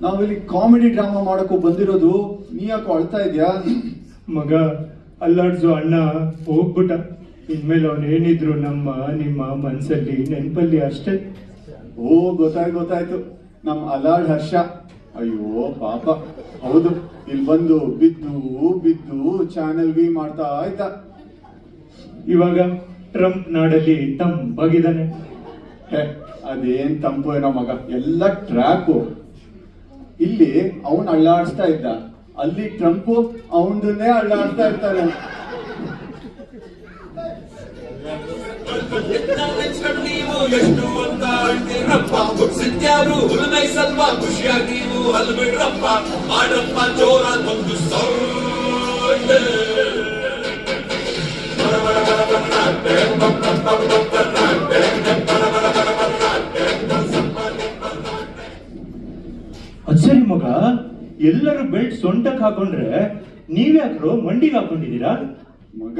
ನಾವಿಲ್ಲಿ comedy drama ಮಾಡಕ್ಕೂ ಬಂದಿರೋದು. ನೀ ಯಾಕೋ ಅಳ್ತಾ ಇದ್ಯಾ? ಮಗ, ಅಲ್ಲಾಡ್ಸು ಅಣ್ಣ ಹೋಗ್ಬಿಟ್ಟ. ಇನ್ಮೇಲೆ ಅವನೇನಿದ್ರು ನಿಮ್ಮ ಮನ್ಸಲ್ಲಿ ನೆನಪಲ್ಲಿ ಅಷ್ಟೇ. ಓ, ಗೊತ್ತಾಯ್ತು. ನಮ್ಮ ಅಲಾಡ್ ಹರ್ಷ. ಅಯ್ಯೋ ಪಾಪ. ಹೌದು, ಇಲ್ಲಿ ಬಂದು ಬಿದ್ದು ಚಾನೆಲ್ ವಿ ಮಾಡ್ತಾ ಆಯ್ತಾ. ಇವಾಗ ಟ್ರಂಪ್ ನಾಡಲ್ಲಿ ತಂಪಾಗಿದ್ದಾನೆ. ಅದೇನ್ ತಂಪು ಏನೋ ಮಗ, ಎಲ್ಲ ಟ್ರ್ಯಾಪು. ಇಲ್ಲಿ ಅವನ್ ಅಳ್ಳಾಡಿಸ್ತಾ ಇದ್ದ, ಅಲ್ಲಿ ಟ್ರಂಪು ಅವನನ್ನೇ ಅಳ್ಳಾಡ್ತಾ ಇರ್ತಾನೆ. ನೀವು ಎಷ್ಟು ಅಂತ ಹೇಳ್ತೀರಪ್ಪ, ಸಿದ್ಯಾರು ಹುಲ್ಮೈ ಸಲ್ವ ಖುಷಿಯಾಗಿ ನೀವು ಹಲ್ಬಿಡ್ರಪ್ಪ, ಮಾಡಪ್ಪ ಜೋರ ಒಂದು ಸೌಂಡ್. ಅಚ್ಚರಿ ಮಗ, ಎಲ್ಲರೂ ಬೆಲ್ಟ್ ಸೊಂಟಕ್ ಹಾಕೊಂಡ್ರೆ ನೀವ್ಯಾಕ್ರೋ ಮಂಡಿಗೆ ಹಾಕೊಂಡಿದ್ದೀರಾ? ಮಗ,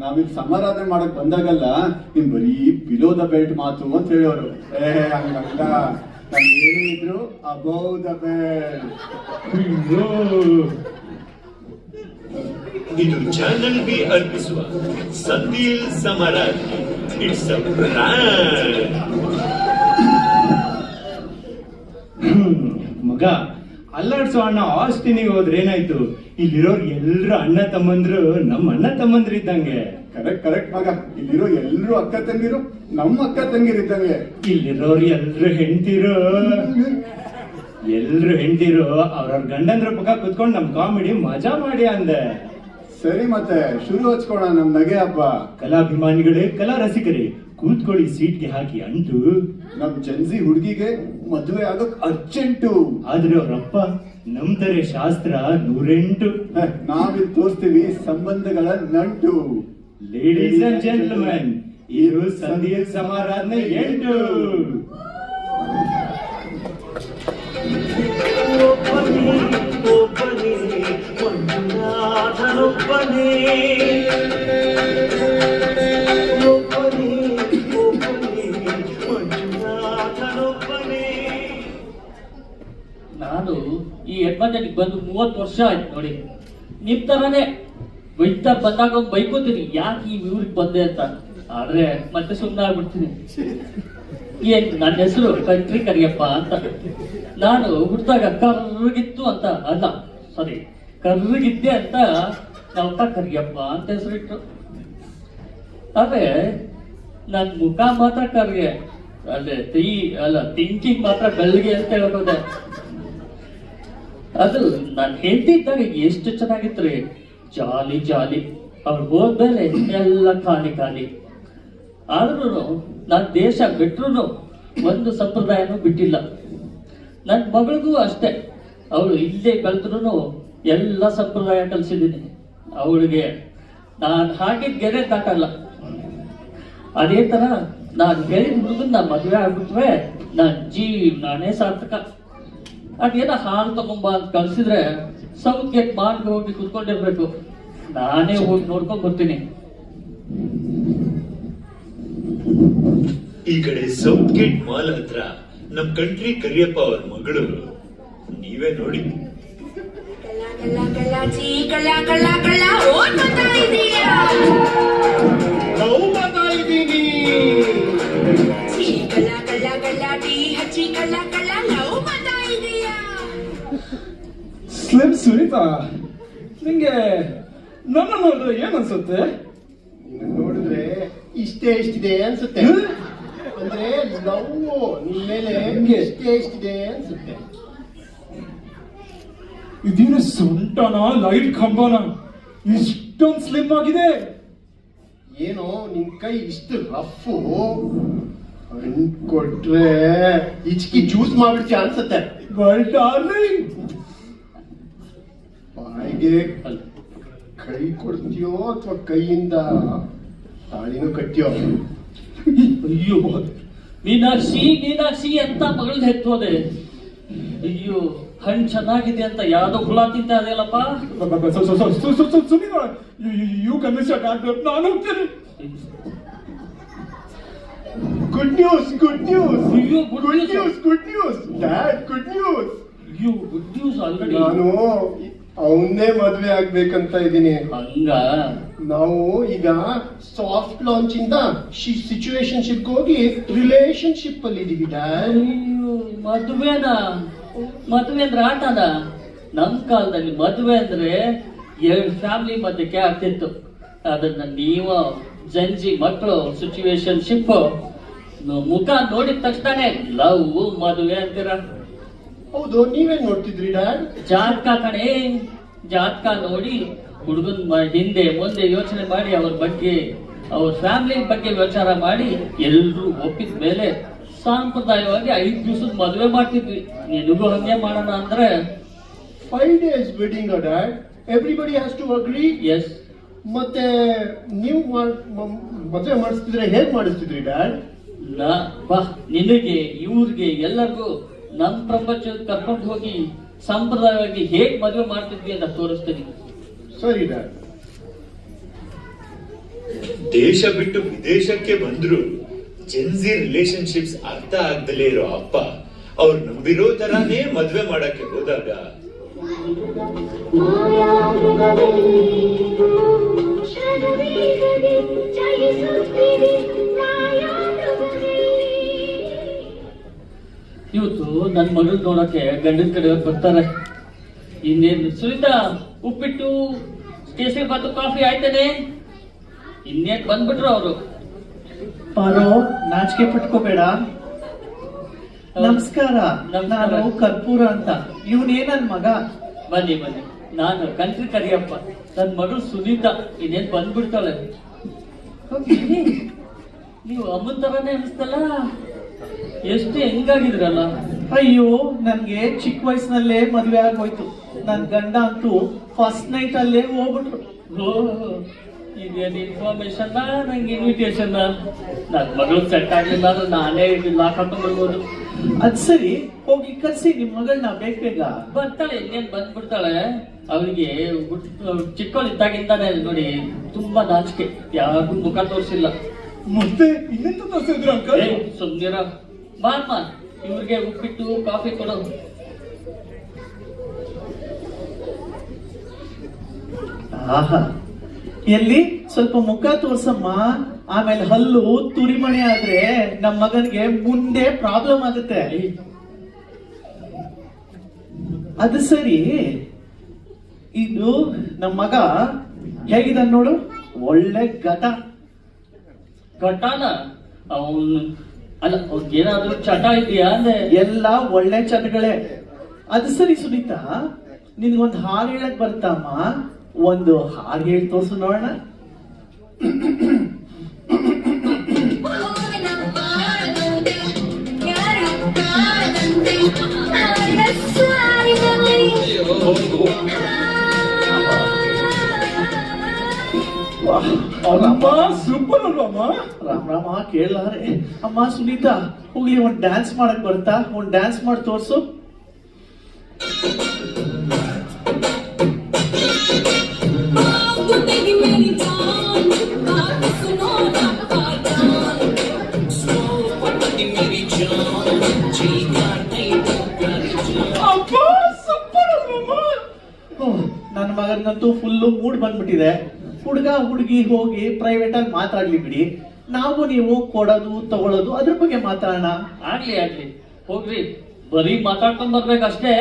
ನಾವಿಲ್ಲಿ ಸಮಾರಾಧನೆ ಮಾಡಕ್ ಬಂದಾಗಲ್ಲ ನಿಮ್ ಬರೀ ಬಿಲೋ ದ ಬೆಲ್ಟ್ ಮಾತು ಅಂತ ಹೇಳೋರು. ಹಂಗಲ್ಲ, ನಾನು ಏನು ಇದ್ರು ಅಬೌವ್ ದ ಬೆಲ್ಟ್. ಇದು ಚಾನಲ್ ಬಿ ಅರ್ಪಿಸುವ ಸಂದೀಲ್ ಸಮಾರಾಧನೆ. It's a brand. ಮಗ, ಅಲ್ಲಾಡ್ಸೋ ಅಣ್ಣ ಆಸ್ಟಿನಿಗೆ ಹೋದ್ರೆ ಏನಾಯ್ತು? ಇಲ್ಲಿರೋರು ಎಲ್ರು ಅಣ್ಣ ತಮ್ಮಂದ್ರು ನಮ್ಮ ಅಣ್ಣ ತಮ್ಮಂದ್ರು ಇದ್ದಂಗೆ. ಕರೆಕ್ಟ್ ಮಗ, ಇಲ್ಲಿರೋ ಎಲ್ರು ಅಕ್ಕ ತಂಗಿರು ನಮ್ಮ ಅಕ್ಕ ತಂಗಿರಿದ್ದಂಗೆ. ಇಲ್ಲಿರೋರು ಎಲ್ರು ಹೆಂಡ್ತಿರು ಅವ್ರವ್ರ ಗಂಡಂದ್ರ ಪಕ್ಕ ಕುತ್ಕೊಂಡು ನಮ್ ಕಾಮಿಡಿ ಮಜಾ ಮಾಡಿ ಅಂದೆ. ಸರಿ, ಮತ್ತೆ ಶುರು ಹಚ್ಕೋಣ ನಮ್ ನಗೆ ಹಬ್ಬ. ಕಲಾಭಿಮಾನಿಗಳೇ, ಕಲಾ ರಸಿಕರೇ, ಕೂತ್ಕೊಳ್ಳಿ ಸೀಟ್ಗೆ ಹಾಕಿ ಅಂಟು. ನಮ್ ಜನ್ಸಿ ಹುಡುಗಿಗೆ ಮದುವೆ ಆಗೋಕ್ ಅರ್ಜೆಂಟು. ಆದ್ರೆ ಅವ್ರಪ್ಪ ನಮ್ದರೆ ಶಾಸ್ತ್ರ 108. ನಾವಿಲ್ಲಿ ತೋರಿಸ್ತೀವಿ ಸಂಬಂಧಗಳ ನಂಟು. ಲೇಡೀಸ್ ಅಂಡ್ ಜೆಂಟಲ್ಮೆನ್, ಇದು ಸಂದೀಲ್ ಸಮಾರಾಧನೆ 8. ನಾನು ಈ ಅಡ್ವಾಂಟೇಜ್ ಬಂದು 30 ವರ್ಷ ಆಯ್ತು ನೋಡಿ. ನಿಮ್ ತರಾನೇ ಬೈತಾ ಬಂದಾಗ ಬೈಕೋತೀನಿ, ಯಾಕೆ ಈ ಊರಿಗೆ ಬಂದೆ ಅಂತ. ಆದ್ರೆ ಮತ್ತೆ ಸುಮ್ಮನೆ ಆಗ್ಬಿಡ್ತೀನಿ. ಏನ್ ನನ್ನ ಹೆಸರು ಕಂಟ್ರಿ ಕರಿಯಪ್ಪ ಅಂತ. ನಾನು ಹುಟ್ಟಿದಾಗ ಕರ್ರಗಿತ್ತು ಅಂತ ಅಲ್ಲ, ಕರ್ರಗಿದ್ದೆ ಅಂತ ನಮ್ಮಪ್ಪ ಕರಿಯಪ್ಪ ಅಂತ ಹೆಸರಿಟ್ರು. ಆದ್ರೆ ನನ್ ಮುಖ ಮಾತ್ರ ಕರ್ಗೆ, ಥಿಂಕಿಂಗ್ ಮಾತ್ರ ಬೆಳಗ್ಗೆ ಅಂತ ಹೇಳ್ಬೋದೆ. ಅದು ನಾನು ಹೇಳ್ತಿದ್ದಾಗ ಎಷ್ಟು ಚೆನ್ನಾಗಿತ್ತು, ಜಾಲಿ. ಅವ್ರು ಹೋದ್ಮೇಲೆ ಎಲ್ಲ ಖಾಲಿ. ಆದ್ರೂ ನಾನು ದೇಶ ಬಿಟ್ರು ಒಂದು ಸಂಪ್ರದಾಯನೂ ಬಿಟ್ಟಿಲ್ಲ. ನನ್ನ ಮಗಳಿಗೂ ಅಷ್ಟೇ, ಅವಳು ಇಲ್ಲೇ ಬೆಳೆದ್ರು ಎಲ್ಲ ಸಂಪ್ರದಾಯ ಕಲಿಸಿದ್ದೀನಿ ಅವಳಿಗೆ. ನಾನು ಹಾಗೆ ಗೆರೆ ದಾಟಲ್ಲ. ಅದೇ ತರ ನಾನು ಹೇಳಿದ ಹುಡುಗನ್ನ ಮದುವೆ ಆಗ್ಬಿಟ್ರೆ ನಾನೇ ಸಾರ್ಥಕ. ಅದೇನ ಹಾಲು ತಗೊಂಬ ಅಂತ ಕಳ್ಸಿದ್ರೆ ಸೌತ್ ಗೇಟ್ ಮಾಲ್ಗೆ ಹೋಗಿ ಕುತ್ಕೊಂಡಿರ್ಬೇಕು, ನಾನೇ ಹೋಗಿ ನೋಡ್ಕೊಂಡ್ ಬರ್ತೀನಿ. ಈ ಕಡೆ ಸೌತ್ ಗೇಟ್ ಮಾಲ್ ಹತ್ರ ನಮ್ ಕಂಟ್ರಿ ಕರಿಯಪ್ಪ ಅವ್ರ ಮಗಳು. ನೀವೇ ನೋಡಿ. ಸ್ಲಿಮ್ ಸುನೀತಾ, ನಿಂಗೆ ನನ್ನ ನೋಡಿದ್ರೆ ಏನ್ ಅನ್ಸುತ್ತೆ? ನೋಡಿದ್ರೆ ಇಷ್ಟಿದೆ ಅನ್ಸುತ್ತೆ. ಅಂದ್ರೆ ಲವ್ ನಿನ್ ಮೇಲೆ ಇಷ್ಟಿದೆ ಅನ್ಸುತ್ತೆ. ಇದೇನು ಸೊಂಟನ ಲೈಟ್ ಕಂಬನ ಇಷ್ಟೊಂದು ಸ್ಲಿಮ್ ಆಗಿದೆ? ಏನೋ ನಿನ್ ಕೈ ಇಷ್ಟು ರಫ್ ಕೊಟ್ರೆ ಇಚ್ಕಿ ಜ್ಯೂಸ್ ಮಾಡ್ಬಿಡ್ತೀಯ ಅನ್ಸುತ್ತೆ. ಬಟ್ ಡಾರ್ಲಿಂಗ್, ಬಾಯಿಗೆ ಕೈ ಕೊಡ್ತೀಯೋ ಅಥವಾ ಕೈಯಿಂದ ತಾಳಿನೂ ಕಟ್ತೀಯೋ? ಅಯ್ಯೋ, ಮೀನಾಕ್ಷಿ ಅಂತ ಮಗಳನ್ನ ಹೆತ್ತೋದೆ. ಅಯ್ಯೋ, ಹಣ್ಣು ಚೆನ್ನಾಗಿದೆ ಅಂತ ಯಾವ್ದೋ ಹುಳ ತಿಂತ ಅದೆಲ್ಲಪ್ಪ. ಯು ಕನ್ವಿನ್ಸ್ ಯುವರ್ ಡಾಕ್ಟರ್, ನಾನು ಹೋಗ್ತೇನೆ. Good news. ಅಯ್ಯೋ, ಡ್ಯಾಡ್, ಗುಡ್ ನ್ಯೂಸ್. ಅಯ್ಯೋ ಗುಡ್ ನ್ಯೂಸ್ ಆಲ್ರೆಡಿ. ನಾನು ಅವನ್ನೇ ಮದ್ವೆ ಆಗ್ಬೇಕಂತ ಇದ್ದೀನಿ. ಹಂಗ ನಾವು ಈಗ ಸಾಫ್ಟ್ ಲಾಂಚ್ ಇಂದ ಸಿಚುವೇಶನ್ಶಿಪ್ ಹೋಗಿ ರಿಲೇಶನ್ಶಿಪ್ ಅಲ್ಲಿ ಇದೀವಿ ಡ್ಯಾಡ್. ಅಯ್ಯೋ ಮದುವೆ ಅಂದ್ರೆ ಆಟನ? ನಮ್ ಕಾಲದಲ್ಲಿ ಮದುವೆ ಅಂದ್ರೆ 2 ಫ್ಯಾಮಿಲಿ ಮಧ್ಯಕ್ಕೆ ಆಗ್ತಿತ್ತು. ಅದನ್ನ ನೀವು ಜಂಜಿ ಮಕ್ಕಳು ಸಿಚುವೇಶನ್ಶಿಪ್ ಮುಖ ನೋಡಿದ ತಕ್ಷಣ ಲವ್ ಮದುವೆ ಅಂತೀರ. ಹೌದು, ನೀವೇನ್ ನೋಡ್ತಿದ್ರಿ ಡ್ಯಾಡ್? ಜಾತಕ ಕಣೆ, ಜಾತಕ ನೋಡಿ ಹುಡುಗನ್ ಹಿಂದೆ ಮುಂದೆ ಯೋಚನೆ ಮಾಡಿ ಅವ್ರ ಬಗ್ಗೆ, ಅವ್ರ ಫ್ಯಾಮಿಲಿ ಬಗ್ಗೆ ವಿಚಾರ ಮಾಡಿ ಎಲ್ರು ಒಪ್ಪಿದ ಮೇಲೆ ಸಾಂಪ್ರದಾಯವಾಗಿ 5 ದಿವಸದ ಮದುವೆ ಮಾಡ್ತಿದ್ವಿ. ನಿನಗೂ ಹಂಗೆ ಮಾಡೋಣ ಅಂದ್ರೆ 5 days wedding dad. Everybody has to agree. Yes. ಮತ್ತೆ ನೀವು ಮದುವೆ ಮಾಡಿಸ್ತಿದ್ರೆ ಹೇಗ್ ಮಾಡಿಸ್ತಿದ್ರಿ ಡ್ಯಾಡ್? ಬಾ, ನಿನಗೆ ಇವ್ರಿಗೆ ಎಲ್ಲರಿಗೂ ನಮ್ ಪ್ರಪಂಚ ಕರ್ಕೊಂಡು ಹೋಗಿ ಸಂಪ್ರದಾಯವಾಗಿ ಹೇಗ್ ಮದುವೆ ಮಾಡ್ತಿದ್ವಿ ಅಂತ ತೋರಿಸ್ತೀನಿ. ಸರಿ ಡ್ಯಾಡ್. ದೇಶ ಬಿಟ್ಟು ವಿದೇಶಕ್ಕೆ ಬಂದ್ರು ಜೆನ್ಸಿ ರಿಲೇಶನ್ಶಿಪ್ಸ್ ಅರ್ಥ ಆಗ್ದಲೇ ಇರೋ ಅಪ್ಪ ಅವ್ರು ನಂಬಿರೋ ತರಾನೇ ಮದ್ವೆ ಮಾಡಕ್ಕೆ ಹೋದಾಗ ಇವತ್ತು ನನ್ ಮಗಳು ನೋಡಕ್ಕೆ ಗಂಡನ ಕಡೆಯವ್ರು ಬರ್ತಾರೆ. ಇನ್ನೇನು ಸುನೀತಾ, ಉಪ್ಪಿಟ್ಟು ಕೇಸರಿ ಬಾತು ಕಾಫಿ ಆಯ್ತಾನೆ? ಇನ್ನೇನ್ ಬಂದ್ಬಿಟ್ರು ಅವರು. ಪಾರೋ, ನಾಚಿಕೆ ಪಟ್ಕೋಬೇಡ. ನಮಸ್ಕಾರ, ನಾನು ಕರ್ಪೂರ ಅಂತ. ಇವನೇ ನನ್ ಮಗ. ಬನ್ನಿ ಬನ್ನಿ, ನಾನು ಕಂಟ್ರಿ ಕರಿಯಪ್ಪ. ನನ್ ಮಗಳು ಸುನೀತಾ ಇನ್ನೇನ್ ಬಂದ್ಬಿಡ್ತಾಳೆ. ಹೋಗಿ, ನೀವು ಅಮ್ಮನ್ ತರಾನೇ ಅನಿಸ್ತಲ್ಲ, ಎಷ್ಟು ಹೆಂಗಾಗಿದ್ರಲ್ಲ. ಅಯ್ಯೋ, ನನ್ಗೆ ಚಿಕ್ಕ ವಯಸ್ಸಿನಲ್ಲೇ ಮದ್ವೆ ಆಗೋಯ್ತು. ನನ್ ಗಂಡ ಅಂತೂ ಫಸ್ಟ್ ನೈಟ್ ಅಲ್ಲೇ ಹೋಗ್ಬಿಟ್ರು. ಇದೇನು ಇನ್ಫಾರ್ಮೇಶನ್, ನಂಗೆ ಇನ್ವಿಟೇಷನ್. ನನ್ ಮಗಳು ಸೆಟ್ ಆಗ್ಲಿಲ್ಲ ಅಂದ್ರೆ ನಾನೇ ಲಾಕ್ ಹಾಕೊಂಡ್ ಬರ್ಬೋದು. ಅದ್ ಸರಿ, ಹೋಗಿ ಕರ್ಸಿ ನಿಮ್ ಮಗಳನ್ನ ಬೇಗ. ಬರ್ತಾಳೆ, ಇನ್ನೇನ್ ಬಂದ್ಬಿಡ್ತಾಳೆ. ಅವಳಿಗೆ ಚಿಕ್ಕವಳಿದ್ದಾಗಿಂದಾನೆ ನೋಡಿ ತುಂಬಾ ನಾಚಿಕೆ, ಯಾರಿಗೂ ಮುಖ ತೋರಿಸಿಲ್ಲ. ಮತ್ತೆ ಇನ್ನೆಂತ ತೋರಿಸಿದ್ರು ಅಂಕಲ್? ಸುಮ್ನಿರ. ಬಾಮ್ಮ, ಇವ್ರಿಗೆ ಉಪ್ಪಿಟ್ಟು ಕಾಫಿ ಕೊಡು. ಆಹಾ, ಎಲ್ಲಿ ಸ್ವಲ್ಪ ಮುಖ ತೋರ್ಸಮ್ಮ. ಆಮೇಲೆ ಹಲ್ಲು ತುರಿಮಣೆ ಆದ್ರೆ ನಮ್ ಮಗನ್ಗೆ ಮುಂದೆ ಪ್ರಾಬ್ಲಮ್ ಆಗುತ್ತೆ. ಅದು ಸರಿ, ಇದು ನಮ್ ಮಗ ಹೇಗಿದ್ದಾನೆ ನೋಡು. ಒಳ್ಳೆ ಘಟಾನ ಅವನು ಅಲ್ಲ, ಏನಾದ್ರೂ ಚಟ ಇದೆಯಾ ಅಂದ್ರೆ? ಎಲ್ಲ ಒಳ್ಳೆ ಚಟಗಳೇ. ಅದು ಸರಿ ಸುನೀತಾ, ನಿನ್ಗೊಂದು ಹಾಡು ಹೇಳಕ್ ಬರ್ತಮ್ಮ? ಒಂದು ಹಾಡು ಹೇಳಿ ತೋರ್ಸು ನೋಡೋಣ. ಅಮ್ಮ ಸೂಪರ್ ಅಲ್ವಮ್ಮ? ರಾಮ ಕೇಳಾರೆ. ಅಮ್ಮ ಸುನೀತಾ, ಹೋಗ್ಲಿ ಒಂದ್ ಡ್ಯಾನ್ಸ್ ಮಾಡಕ್ ಬರ್ತಾ? ಒಂದ್ ಡ್ಯಾನ್ಸ್ ಮಾಡಿ ತೋರ್ಸು. ನನ್ನ ಮಗನಿಗಂತೂ ಫುಲ್ಲು ಮೂಡ್ ಬಂದ್ಬಿಟ್ಟಿದೆ. ಹುಡುಗ ಹುಡುಗಿ ಹೋಗಿ ಪ್ರೈವೇಟ್ ಆಗಿ ಮಾತಾಡ್ಲಿ ಬಿಡಿ. ನಾವು ನೀವು ಕೊಡೋದು ತಗೊಳ್ಳೋದು ಅದ್ರ ಬಗ್ಗೆ ಮಾತಾಡೋಣ. ಆಗ್ಲಿ ಹೋಗ್ರಿ, ಬರೀ ಮಾತಾಡ್ಕೊಂಡ್ ಬರ್ಬೇಕಷ್ಟೇ.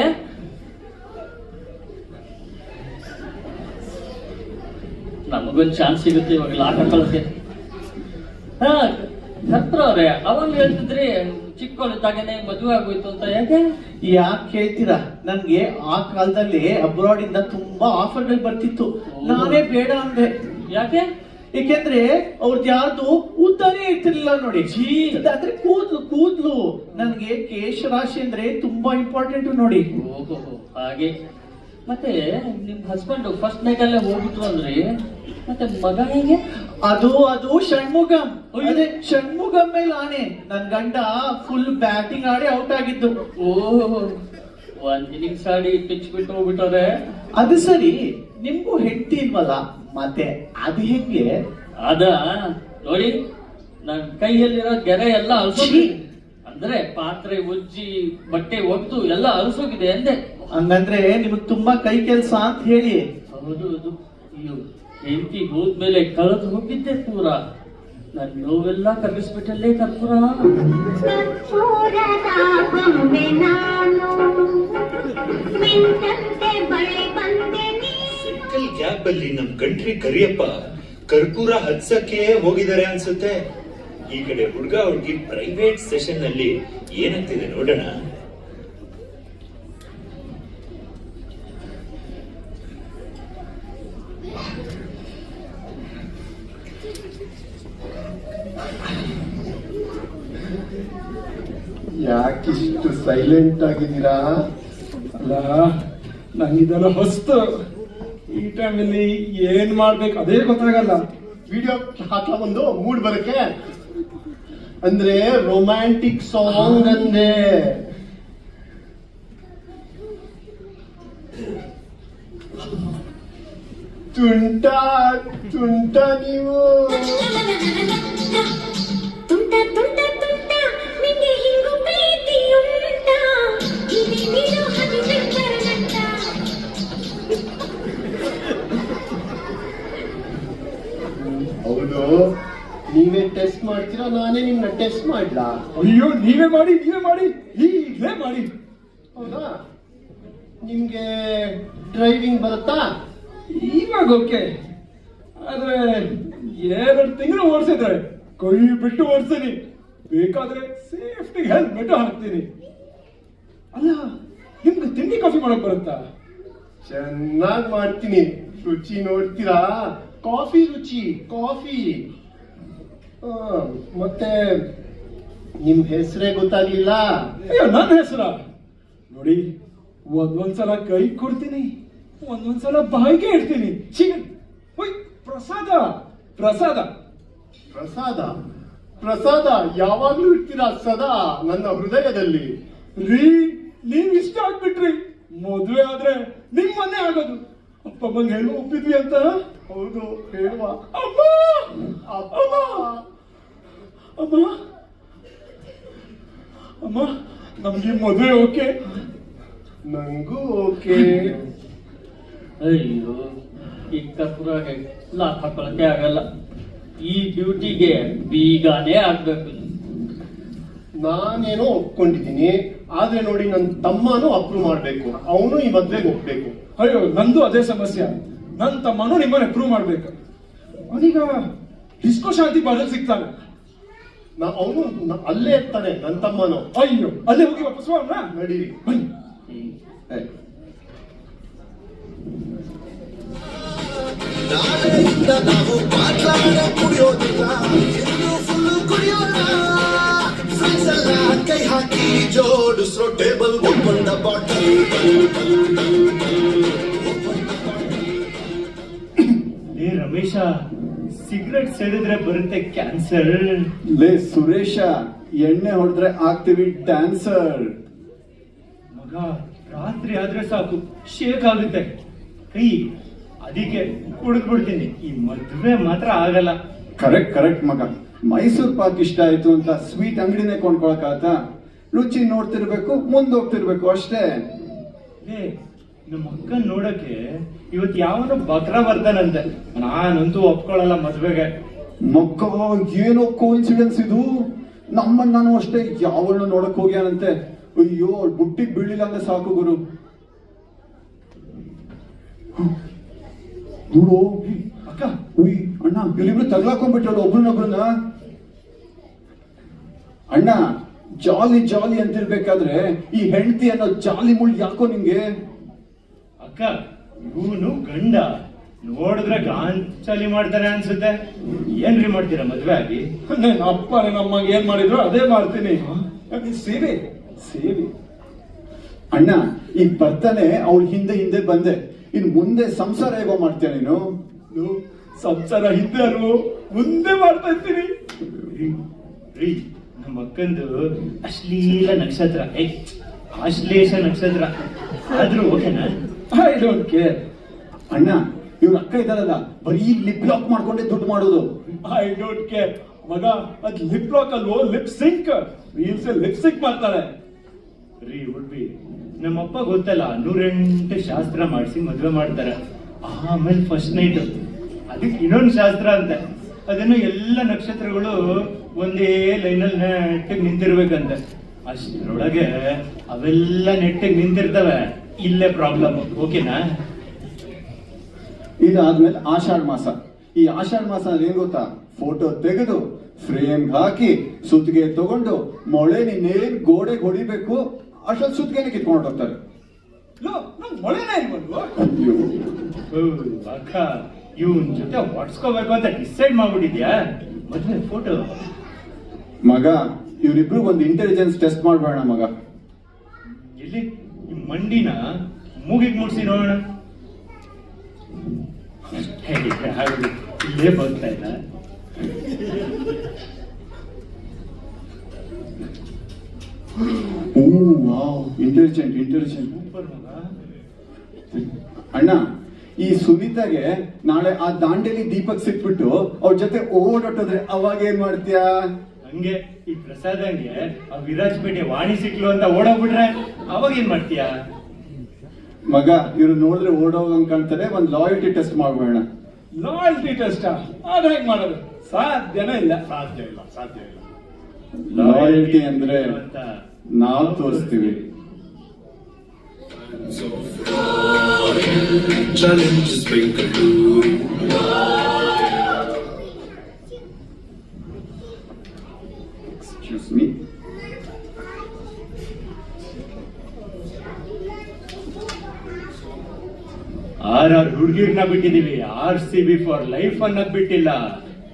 ನಮಗೊಂದು ಚಾನ್ಸ್ ಸಿಗುತ್ತೆ ಇವಾಗ ಲಾಕ್ ಹಾಕೊಳ್ಳೋಕೆ. ಹತ್ರ ಅವ್ರೆ ಅವಾಗ ಹೇಳ್ತಿದ್ರಿ ಚಿಕ್ಕವಳಿದ್ದಾಗೇನೆ ಮದುವೆ ಆಗೋಯ್ತು ಅಂತ. ಯಾಕೆ ಕೇಳ್ತೀರಾ? ನನ್ಗೆ ಆ ಕಾಲದಲ್ಲಿ ಅಬ್ರಾಡ್ ಇಂದ ತುಂಬಾ ಆಫರ್ಗಳು ಬರ್ತಿತ್ತು. ನಾನೇ ಬೇಡ ಅಂದೆ. ಯಾಕೆ? ಏಕೆಂದ್ರೆ ಅವ್ರದ್ದು ಯಾರ್ದು ಉದ್ದಾನೇ ಇರ್ತಿರ್ಲಿಲ್ಲ ನೋಡಿ. ಅಂದ್ರೆ ಕೂದ್ಲು ನನ್ಗೆ ಕೇಶರಾಶಿ ಅಂದ್ರೆ ತುಂಬಾ ಇಂಪಾರ್ಟೆಂಟ್ ನೋಡಿ. ಓಹೋ, ಹಾಗೆ. ಮತ್ತೆ ನಿಮ್ ಹಸ್ಬೆಂಡ್ ಫಸ್ಟ್ ನೈಟ್ ಅಲ್ಲೇ ಹೋಗ್ಬಿಟ್ರು ಅಂದ್ರೆ ಮತ್ತೆ ಮಗ ಹೇಗೆ? ಅದು ಷಣ್ಮುಗಂ. ಅದೇ ಷಣ್ಮುಗಂ ಮೇಲೆ ಆನೆ. ನನ್ ಗಂಡ ಫುಲ್ ಬ್ಯಾಟಿಂಗ್ ಆಡಿ ಔಟ್ ಆಗಿದ್ದು. ಓಹ್, ಒಂದ್ ಇನ್ನಿಂಗ್ಸ್ ಆಡಿ ಪಿಚ್ ಬಿಟ್ಟು ಹೋಗ್ಬಿಟ್ಟವ್ರೆ. ಅದು ಸರಿ, ನಿಮ್ಗೂ ಹೆಂಡತಿ ಇಲ್ವಲ್ಲ, ಮತ್ತೆ ಅದು ಹೆಂಗೆ? ಅದ ನೋಡಿ, ನನ್ ಕೈಯಲ್ಲಿರೋ ಗೆರೆ ಎಲ್ಲ ಅಲ್ಸಿ ಅಂದ್ರೆ ಪಾತ್ರೆ ಉಜ್ಜಿ ಬಟ್ಟೆ ಒಗ್ದು ಎಲ್ಲ ಅಲಸೋಗಿದೆ ಅಂದೆ. ಹಂಗಂದ್ರೆ ನಿಮಗ್ ತುಂಬಾ ಕೈ ಕೆಲ್ಸ ಅಂತ ಹೇಳಿ. ಹೌದು ಅಯ್ಯೋ, ಹೆಂಡತಿ ಹೋದ್ಮೇಲೆ ಕಳೆದು ಹೋಗಿದ್ದೆ ಪೂರ. ನನ್ ನೋವೆಲ್ಲ ಕರಗಿಸ್ಬಿಟ್ಟಲ್ಲೇ ಕರ್ಪೂರ. ಸಿಂಗಲ್ ಗ್ಯಾಪ್ ಅಲ್ಲಿ ನಮ್ ಕಂಟ್ರಿ ಕರಿಯಪ್ಪ ಕರ್ಪೂರ ಹಚ್ಚಕ್ಕೆ ಹೋಗಿದ್ದಾರೆ ಅನ್ಸುತ್ತೆ. ಈ ಕಡೆ ಹುಡುಗಿ ಪ್ರೈವೇಟ್ ಸೆಷನ್ ನಲ್ಲಿ ಏನಾಗ್ತಿದೆ ನೋಡೋಣ. ಯಾಕಿಷ್ಟು ಸೈಲೆಂಟ್ ಆಗಿದ್ದೀರಾ? ಅಲ್ಲ, ನಂಗಿದೆಲ್ಲ ಹೊಸ್ತು. ಈ ಟೈಮಲ್ಲಿ ಏನ್ ಮಾಡ್ಬೇಕು ಅದೇ ಗೊತ್ತಾಗಲ್ಲ. ವಿಡಿಯೋ ಹಾಕ್ಲಾ ಒಂದು ಮೂಡ್ ಬರಕ್ಕೆ? ಅಂದ್ರೆ ರೊಮ್ಯಾಂಟಿಕ್ ಸಾಂಗ್ ಅಂದೆ. ತುಂಟ ತುಂಟ ನೀವು. ತುಂಟ ತುಂಟ ತುಂಟ ನಿಂಗೆ ಹಿಂಗು ಪ್ರೀತಿ ಉಂಟ ಇಲ್ಲಿ ನೀನು ಹದಿನೆಂಟರಂಟ. ಹೌದು, ನೀವೇ ಟೆಸ್ಟ್ ಮಾಡ್ತೀರಾ ನಾನೇ ನಿಮ್ನ ಟೆಸ್ಟ್ ಮಾಡ್ಲಾ? ಅಯ್ಯೋ, ನೀವೇ ಮಾಡಿ ಈಗಲೇ ಮಾಡಿ. ಹೌದಾ? ನಿಮ್ಗೆ ಡ್ರೈವಿಂಗ್ ಬರುತ್ತಾ? ಇವಾಗ ಓಕೆ, ಆದ್ರೆ 2 ತಿಂಗಳು ಓಡಿಸಿದ್ರೆ ಕೈ ಬಿಟ್ಟು ಓಡಿಸ್ತೀನಿ. ಬೇಕಾದ್ರೆ ಸೇಫ್ಟಿಗೆ ಹೆಲ್ಮೆಟ್ ಹಾಕ್ತೀನಿ. ಅಲ್ಲ, ನಿಮ್ಗೆ ತಿಂಡಿ ಕಾಫಿ ಮಾಡಕ್ ಬರುತ್ತಾ? ಚೆನ್ನಾಗ್ ಮಾಡ್ತೀನಿ. ರುಚಿ ನೋಡ್ತೀರಾ? ಕಾಫಿ ರುಚಿ, ಕಾಫಿ. ಮತ್ತೆ ನಿಮ್ ಹೆಸರೇ ಗೊತ್ತಾಗ್ಲಿಲ್ಲ? ಅಯ್ಯೋ, ನನ್ನ ಹೆಸರ ನೋಡಿ, ಒಂದೊಂದ್ಸಲ ಕೈ ಕೊಡ್ತೀನಿ, ಒಂದೊಂದ್ಸಲ ಬಾಯಿಗೆ ಇಡ್ತೀನಿ. ಪ್ರಸಾದ ಪ್ರಸಾದ ಪ್ರಸಾದ ಪ್ರಸಾದ ಯಾವಾಗ್ಲೂ ಇಡ್ತೀರಾ ಸದಾ ನನ್ನ ಹೃದಯದಲ್ಲಿ. ರೀ, ನೀವ್ ಇಷ್ಟ ಆಗ್ಬಿಟ್ರಿ. ಮದುವೆ ಆದ್ರೆ ನಿಮ್ಮನ್ನೇ ಆಗೋದು. ಅಪ್ಪ ಬಂದ್ ಹೇಳು ಒಪ್ಪಿದ್ವಿ ಅಂತ. ಹೌದು, ಹೇಳುವ. ಅಮ್ಮ ಅಮ್ಮ ಅಮ್ಮ ಅಮ್ಮ, ನಮ್ಗೆ ಮದುವೆ ಓಕೆ. ನಂಗೂ ಓಕೆ. ಅಯ್ಯೋ, ಈ ಕರ್ಪೂರಗೆ ಲಾಕ್ ಹಾಕೊಳಕ್ಕೆ ಆಗಲ್ಲ. ಈ ಬ್ಯೂಟಿಗೆ ಬೀಗಾನೇ ಆಗ್ಬೇಕು. ನಾನೇನೋ ಒಪ್ಕೊಂಡಿದ್ದೀನಿ, ಆದ್ರೆ ನೋಡಿ ನನ್ನ ತಮ್ಮನೂ ಅಪ್ರೂವ್ ಮಾಡ್ಬೇಕು. ಅವನು ಈ ಮದ್ವೆಗೆ ಒಪ್ಬೇಕು. ಅಯ್ಯೋ, ನಂದು ಅದೇ ಸಮಸ್ಯೆ. ನನ್ನ ತಮ್ಮನು ನಿಮ್ಮನ್ನ ಪ್ರೂವ್ ಮಾಡ್ಬೇಕು. ಅವನೀಗ ಡಿಸ್ಕೋ ಶಾಂತಿ ಬಾರಲ್ಲಿ ಸಿಗ್ತಾನೆ. ಅವನು ಅಲ್ಲೇ ಇರ್ತಾನೆ, ನನ್ನ ತಮ್ಮನು. ಅಯ್ಯೋ, ಅಲ್ಲೇ ಹೋಗಿ ವಾಪಸ್ ಅವನ್ನ ನಡೀರಿ. ಬನ್ನಿ. ನಾಳೆಯಿಂದ ನಾವು ಮಾತಾಡ ಕುಡಿಯೋದಿಲ್ಲ, ಇನ್ನು ಫುಲ್ ಕುಡಿಯೋಣ. ಫ್ರೆಂಡ್ಸ್ ಎಲ್ಲ ಕೈ ಹಾಕಿ ಜೋಡಿಸ್ರೋ ಟೇಬಲ್, ಓಪನ್ ದ ಬಾಟಲ್. ಲೇ ರಮೇಶ, ಸಿಗರೆಟ್ ಸೇದಿದ್ರೆ ಬರುತ್ತೆ ಕ್ಯಾನ್ಸರ್. ಲೇ ಸುರೇಶ, ಎಣ್ಣೆ ಹೊಡೆದ್ರೆ ಆಗ್ತೀವಿ ಡ್ಯಾನ್ಸರ್. ಮಗ, ರಾತ್ರಿ ಆದ್ರೆ ಸಾಕು ಶೇಕ್ ಆಗುತ್ತೆ ಕೈ. ಅದಕ್ಕೆ ಕುಡಿದ್ಬಿಡ್ತೀನಿ. ಈ ಮದ್ವೆ ಮಾತ್ರ ಆಗಲ್ಲ. ಕರೆಕ್ಟ್ ಮಗ. ಮೈಸೂರ್ ಪಾಕ್ ಇಷ್ಟ ಆಯ್ತು ಅಂತ ಸ್ವೀಟ್ ಅಂಗಡಿನೇ ಕೊಂಡ್ಕೊಳಕಾತ? ರುಚಿ ನೋಡ್ತಿರ್ಬೇಕು, ಮುಂದೋಗ್ತಿರ್ಬೇಕು ಅಷ್ಟೇ. ಏ, ನಮ್ಮ ಅಕ್ಕನ್ ನೋಡಕ್ಕೆ ಇವತ್ತು ಯಾವನೋ ಬಕ್ರ ಬರ್ತಾನಂತೆ. ನಾನಂತೂ ಒಪ್ಕೊಳ್ಳಲ್ಲ ಮದ್ವೆಗೆ. ಮಕ್ಕ, ಏನೋ ಕೋಇನ್ಸಿಡೆನ್ಸ್ ಇದು. ನಮ್ಮನ್ನ ನಾನು ಅಷ್ಟೇ ಯಾವಳನ್ನ ನೋಡಕ್ ಹೋಗ್ಯಾನಂತೆ. ಅಯ್ಯೋ, ಬುಟ್ಟಿಗೆ ಬೀಳಿಲ್ಲ ಅಂದ್ರೆ ಸಾಕು ಗುರು. ನೋಡು ಅಕ್ಕ, ಉಯ್ ಅಣ್ಣ, ಇಲ್ಲಿಬ್ರು ತಗ್ಲಾಕೊಂಡ್ಬಿಟ್ಟಳು ಒಬ್ರನ್ನೊಬ್ರನ್ನ. ಅಣ್ಣ, ಜಾಲಿ ಜಾಲಿ ಅಂತಿರ್ಬೇಕಾದ್ರೆ ಈ ಹೆಂಡತಿ ಅನ್ನೋ ಜಾಲಿ ಮುಳ್ ಯಾಕೋ ನಿಂಗೆ? ಅಕ್ಕ, ಇವನು ಗಂಡ ನೋಡಿದ್ರೆ ಗಾಂಚಲಿ ಮಾಡ್ತಾನೆ ಅನ್ಸುತ್ತೆ. ಏನ್ರಿ ಮಾಡ್ತೀರಾ ಮದ್ವೆ ಆಗಿ? ನನ್ನ ಅಪ್ಪ ನನ್ನ ಅಮ್ಮ ಏನ್ ಮಾಡಿದ್ರು ಅದೇ ಮಾಡ್ತೀನಿ. ಸೇವೆ ಸೇವೆ. ಅಣ್ಣ, ಈಗ ಬರ್ತಾನೆ ಅವಳ ಹಿಂದೆ ಬಂದೆ. ಇನ್ ಮುಂದೆ ಸಂಸಾರ ಹೇಗೋ ಮಾಡ್ತೀಯ ನೀನು? ಸಂಸಾರ ಹಿಂದೆ ಅಲ್ವೋ, ಮುಂದೆ ಮಾಡ್ತಾ ಇರ್ತೀನಿ. ರೀ, ನಮ್ಮ ಅಕ್ಕಂದು ಅಶ್ಲೀಲ ನಕ್ಷತ್ರ, ಆಶ್ಲೇಷ ನಕ್ಷತ್ರ ಆದ್ರೂ ಓಕೆನಾ? I don't care. ಅಣ್ಣ, ಇವ್ರ ಅಕ್ಕ ಇದಾರಲ್ಲ, ಬರೀ ಲಿಪ್ ಲಾಕ್ ಮಾಡ್ಕೊಂಡೆ ದುಡ್ಡು ಮಾಡೋದು. I don't care. ಮಗ ಅದ್ ಲಿಪ್ ಲಾಕ್ ಅಲ್ವೋ, lip sync. Reels lip sync ಮಾಡ್ತಾರೆ. ರೀ ಉಡ್ಬಿ, ನಮ್ಮಪ್ಪ ಗೊತ್ತಲ್ಲ 108 ಶಾಸ್ತ್ರ ಮಾಡಿಸಿ ಮದ್ವೆ ಮಾಡ್ತಾರೆ. ಆಮೇಲೆ ಫಸ್ಟ್ ನೈಟ್, ಅದಕ್ಕೆ ಇನ್ನೊಂದು ಶಾಸ್ತ್ರ ಅಂತೆ. ಅದನ್ನು ಎಲ್ಲ ನಕ್ಷತ್ರಗಳು ಒಂದೇ ಲೈನಲ್ಲಿ ನೆಟ್ಟಿಗೆ ನಿಂತಿರ್ಬೇಕಂತೆ. ಅಷ್ಟರೊಳಗೆ ಅವೆಲ್ಲ ನೆಟ್ಟಿಗೆ ನಿಂತಿರ್ತವೆ. ಇಲ್ಲೇ ಪ್ರಾಬ್ಲಮ್. ಓಕೆನಾ? ಇದಾದ್ಮೇಲೆ ಆಷಾಢ ಮಾಸ. ಈ ಆಷಾಢ ಮಾಸ ಏನ್ ಗೊತ್ತಾ, ಫೋಟೋ ತೆಗೆದು ಫ್ರೇಮ್ ಹಾಕಿ ಸುತ್ತಿಗೆ ತಗೊಂಡು ಮೊಳೆ ನಿನ್ನೇನ್ ಗೋಡೆಗೆ ಹೊಡಿಬೇಕು ಅಷ್ಟೊಂದು ಸುತ್ತಿಗೆನೆ ಕಿತ್ಕೊಂಡು ಹೋಗ್ತಾರೆ. ಮೊಳೆನೇ ಇಲ್ವಲ್ವಾ? ಅಯ್ಯೋ, ಅಕ್ಕ ಇವನ್ ಜೊತೆ ಹೊಡ್ಸ್ಕೋಬೇಕು ಅಂತ ಡಿಸೈಡ್ ಮಾಡ್ಬಿಟ್ಟಿದ್ಯಾ? ಮದ್ವೆ ಫೋಟೋ ಮಗ, ಇವ್ರಿಬ್ರು ಒಂದು ಇಂಟೆಲಿಜೆನ್ಸ್ ಟೆಸ್ಟ್ ಮಾಡ್ಬೇಡ ಮಗ. ಎಲ್ಲಿ ಈ ಮಂಡಿನ ಮೂಗಿಗೆ ಮುಡ್ಸಿ ನೋಡೋಣ. ಇಲ್ಲೇ ಬರ್ತಾ ಇಲ್ಲ. ಇಂಟೆಲಿಜೆಂಟ್. ಸೂಪರ್ ಮಗ. ಅಣ್ಣ, ಈ ಸುನೀತಾಗೆ ನಾಳೆ ಆ ದಾಂಡೇಲಿ ದೀಪಕ್ ಸಿಕ್ಬಿಟ್ಟು ಅವ್ರ ಜೊತೆ ಓಡಾಟೋದ್ರೆ ಅವಾಗ ಏನ್ ಮಾಡ್ತೀಯಾ? ಹಂಗೆ ಈ ಪ್ರಸಾದಂಗೆ ಆ ವಿರಾಜಪೇಟೆ ವಾಣಿ ಸಿಕ್ಲು ಅಂತ ಓಡೋಗ್ಬಿಟ್ರೆ ಅವಾಗ ಏನ್ ಮಾಡ್ತೀಯ? ಮಗ, ಇವ್ರು ನೋಡಿದ್ರೆ ಓಡೋಗಂಗ್ ಕಾಣ್ತಾರೆ. ಒಂದ್ ಲಾಯಲ್ಟಿ ಟೆಸ್ಟ್ ಮಾಡ್ಬೇಡ. ಲಾಯಲ್ಟಿ ಟೆಸ್ಟ್ ಅದ್ ಹೆಂಗ್ ಮಾಡೋದು? ಸಾಧ್ಯನೇ ಇಲ್ಲ. ಲಾಯಲ್ಟಿ ಅಂದ್ರೆ ನಾವ್ ತೋರಿಸ್ತೀವಿ. Challenges Bengaluru. Excuse me. RR ಹುಡುಗಿರ್ನ ಬಿಟ್ಟಿದೀವಿ, RCB for life ಅನ್ನೋದ್ ಬಿಟ್ಟಿಲ್ಲ.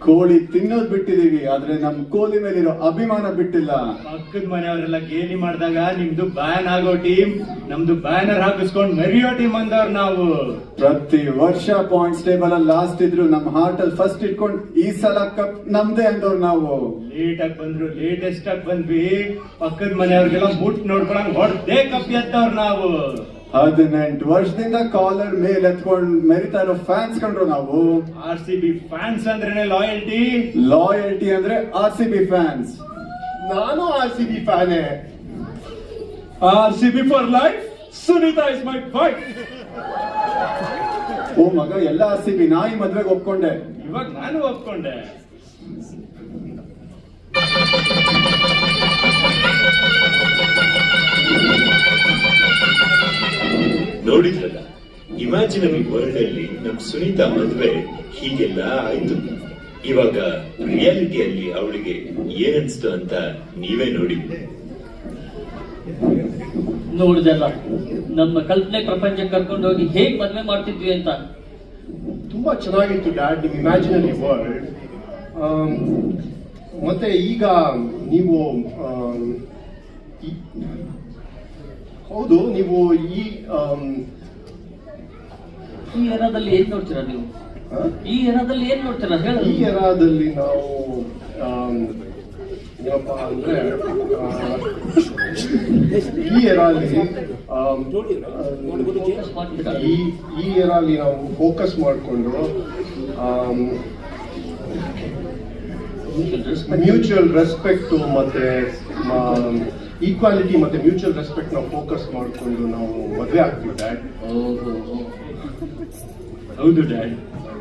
ಕೋಳಿ ತಿನ್ನೋದ್ ಬಿಟ್ಟಿದೀವಿ, ಆದ್ರೆ ನಮ್ ಕೋಲಿ ಮೇಲಿರೋ ಅಭಿಮಾನ ಬಿಟ್ಟಿಲ್ಲ. ಪಕ್ಕದ ಮನೆಯವರೆಲ್ಲ ಗೇಲಿ ಮಾಡಿದಾಗ ನಿಮ್ದು ಬ್ಯಾನ್ ಆಗೋ ಟೀಮ್, ನಮ್ದು ಬ್ಯಾನರ್ ಹಾಕಿಸ್ಕೊಂಡ್ ಮೆರಿಯೋ ಟೀಮ್ ಅಂದವ್ರು ನಾವು. ಪ್ರತಿ ವರ್ಷ ಪಾಯಿಂಟ್ಸ್ ಟೇಬಲ್ ಅಲ್ಲಿ ಲಾಸ್ಟ್ ಇದ್ರು ನಮ್ ಹಾರ್ಟ್ ಅಲ್ಲಿ ಫಸ್ಟ್ ಇಟ್ಕೊಂಡ್ ಈ ಸಲ ಕಪ್ ನಮ್ದೇ ಅಂದವ್ರು ನಾವು. ಲೇಟ್ ಆಗಿ ಬಂದ್ರು, ಲೇಟೆಸ್ಟ್ ಆಗಿ ಬಂದ್ವಿ. ಪಕ್ಕದ ಮನೆಯವ್ರಿಗೆಲ್ಲ ಮುಟ್ ನೋಡ್ಕೊಳಂಗ್ ಹೊಡ್ದೇ ಕಪ್ ಎತ್ತವ್ರು ನಾವು. 18 ವರ್ಷದಿಂದ ಕಾಲರ್ ಮೇಲ್ ಎತ್ಕೊಂಡ್ ಮೆರಿತಾ ಇರೋ ಫ್ಯಾನ್ಸ್ ಕಂಡ್ರು ನಾವು. RCB ಫ್ಯಾನ್ಸ್ ಅಂದ್ರೇನೆ ಲಾಯಲ್ಟಿ. ಲಾಯಲ್ಟಿ ಅಂದ್ರೆ RCB ಫ್ಯಾನ್ಸ್. ನಾನು RCB ಫ್ಯಾನೇ. RCB for life. Sunita is my wife. ಓ ಮಗ, ಎಲ್ಲ RCB. ನಾಯಿ ಮದ್ವೆಗೆ ಒಪ್ಕೊಂಡೆ. ಇವಾಗ ನಾನು ಒಪ್ಕೊಂಡೆ. ನೋಡಿದ್ರಲ್ಲ, ಇಮ್ಯಾಜಿನರಿ ವರ್ಲ್ಡ್ ಅಲ್ಲಿ ನಮ್ ಸುನೀತಾ ಮದ್ವೆ ಹೀಗೆಲ್ಲ ಆಯ್ತು. ಇವಾಗ ರಿಯಾಲಿಟಿಯಲ್ಲಿ ಅವಳಿಗೆ ಏನನ್ಸ್ತು ಅಂತ ನೀವೇ ನೋಡಿ. ನೋಡಿದಲ್ಲ, ನಮ್ಮ ಕಲ್ಪನೆ ಪ್ರಪಂಚ ಕರ್ಕೊಂಡು ಹೋಗಿ ಹೇಗ್ ಮದ್ವೆ ಮಾಡ್ತಿದ್ವಿ ಅಂತ. ತುಂಬಾ ಚೆನ್ನಾಗಿತ್ತು ಡ್ಯಾಡ್ ನಿಮ್ ಇಮ್ಯಾಜಿನರಿ ವರ್ಲ್ಡ್. ಮತ್ತೆ ಈಗ ನೀವು ಹೌದು, ನೀವು ಈ ಎರಾದಲ್ಲಿ ಏನ್ ನೋಡ್ತೀರಾ ನೀವು? ಈ ಎರಾದಲ್ಲಿ ಏನ್ ನೋಡ್ತೀರಾ ಹೇಳ? ಈ ಎರಾದಲ್ಲಿ ನಾವು ಏನಪ್ಪ ಅಂದ್ರೆ ಈ ಎರಾಲಿ ಈ ಎರಾಲಿ ನಾವು ಫೋಕಸ್ ಮಾಡಿಕೊಂಡು ಮ್ಯೂಚುವಲ್ ರೆಸ್ಪೆಕ್ಟ್ ಮತ್ತೆ ಈಕ್ವಾಲಿಟಿ ಮತ್ತೆ ಮ್ಯೂಚುವಲ್ ರೆಸ್ಪೆಕ್ಟ್ ನಾವು ಫೋಕಸ್ ಮಾಡಿಕೊಂಡು ನಾವು ಮದುವೆ ಆಗ್ತೀವಿ ಡ್ಯಾಡ್. ಹೌದು ಡ್ಯಾಡ್.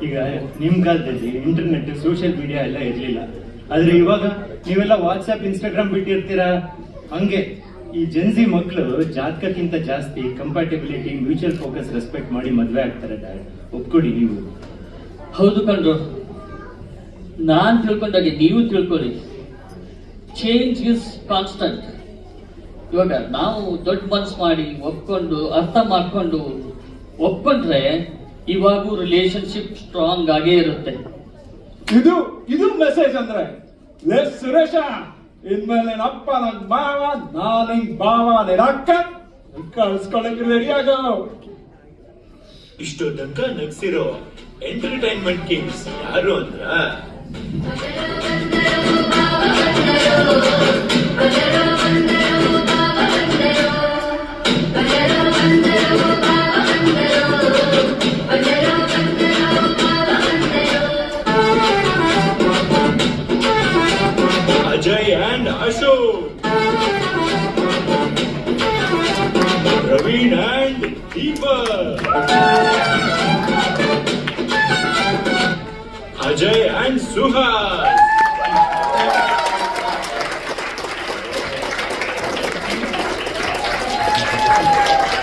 ಈಗ ನಿಮ್ ಕಾಲದಲ್ಲಿ ಇಂಟರ್ನೆಟ್, ಸೋಷಿಯಲ್ ಮೀಡಿಯಾ ಎಲ್ಲ ಇರ್ಲಿಲ್ಲ. ಆದ್ರೆ ಇವಾಗ ನೀವೆಲ್ಲ ವಾಟ್ಸ್ಆಪ್, ಇನ್ಸ್ಟಾಗ್ರಾಮ್ ಬಿಟ್ಟಿರ್ತೀರಾ. ಹಂಗೆ ಈ ಜೆನ್ಸಿ ಮಕ್ಕಳು ಜಾತಕಕ್ಕಿಂತ ಜಾಸ್ತಿ ಕಂಪ್ಯಾಟಿಬಿಲಿಟಿ, ಮ್ಯೂಚುವಲ್ ಫೋಕಸ್, ರೆಸ್ಪೆಕ್ಟ್ ಮಾಡಿ ಮದ್ವೆ ಆಗ್ತಾರೆ ಡ್ಯಾಡ್. ಒಪ್ಕೊಡಿ ನೀವು. ಹೌದು ಕಣ್ರು, ನಾನ್ ತಿಳ್ಕೊಂಡಾಗೆ ನೀವು ತಿಳ್ಕೊಳ್ಳಿ. Change is constant. ಇವಾಗ ನಾವು ದೊಡ್ಡ ಮನ್ಸು ಮಾಡಿ ಒಪ್ಕೊಂಡು ಅರ್ಥ ಮಾಡ್ಕೊಂಡು ಒಪ್ಕೊಂಡ್ರೆ ಇವಾಗೂ ರಿಲೇಶನ್ಶಿಪ್ ಸ್ಟ್ರಾಂಗ್ ಆಗೇ ಇರುತ್ತೆ. ಇದು ಮೆಸೇಜ್ ಅಂದ್ರೆ ಸುರೇಶ, ಇನ್ಮೇಲೆ ಅಪ್ಪ ನನ್ ಬಾವ, ನಾನು ಬಾವ ಅಕ್ಕ ಕಳ್ಸ್ಕೊಳಕ್ ರೆಡಿ ಆಗೋ. ಇಷ್ಟೋ ತನಕ ನಗ್ಸಿರೋ ಎಂಟರ್ಟೈನ್ಮೆಂಟ್ ಕಿಂಗ್ಸ್ ಯಾರು ಅಂದ್ರ ಅಶೋಕ್, ಪ್ರವೀಣ್ ಅಂಡ್ ದೀಪಕ್, ಅಜಯ್ ಅಂಡ್ ಸುಹಾಸ್,